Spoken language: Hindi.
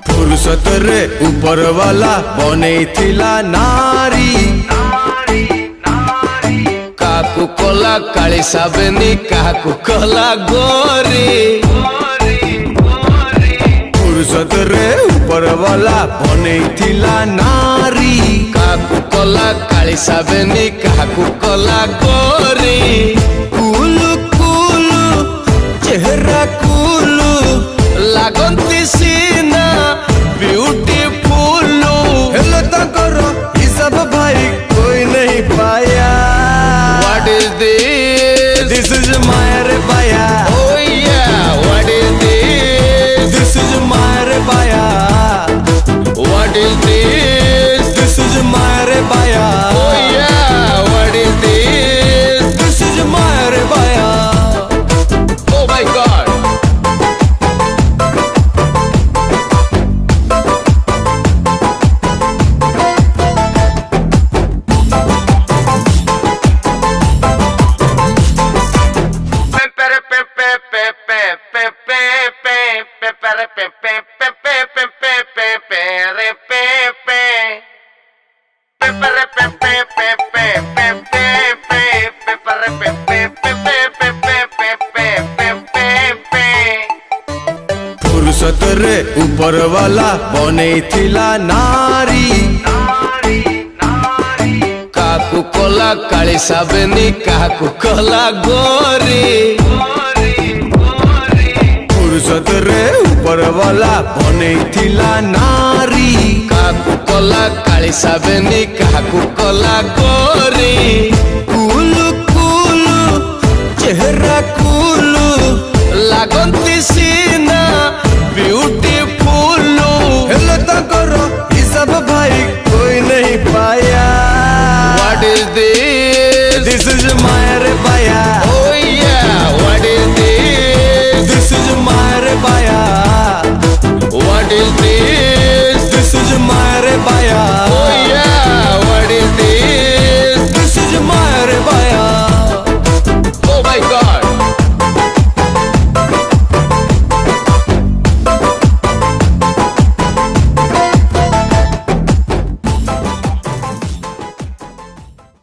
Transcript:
फुर्सत रे ऊपर वाला बनेइथिला नारी काकू कोला काली साबेनी काकू कोला गोरी फुर्सत रे ऊपर वाला बनेइथिला नारी काकू कोला काली साबेनी काकू कोला गोरी कुलु कुलु चेहरा कुलु लागंती सीना ब्यूटीफुल हेलो तकर हिसाब भाई कोई नहीं पाया what is this is my रे बाया ओह या what is this is my रे बाया what is this is my रे बाया ओह या what is this is my रे बाया ओह माय गॉड फुर्सत रे ऊपर वाला बनेइथिला नारी काकू कोला काली साबेनी काकू कोला गोरी फुर्सत रे ऊपर वाला बनेइथिला नारी काकू कोला काली साबेनी काकू कोला गोरी कुलु कुलु चेहरा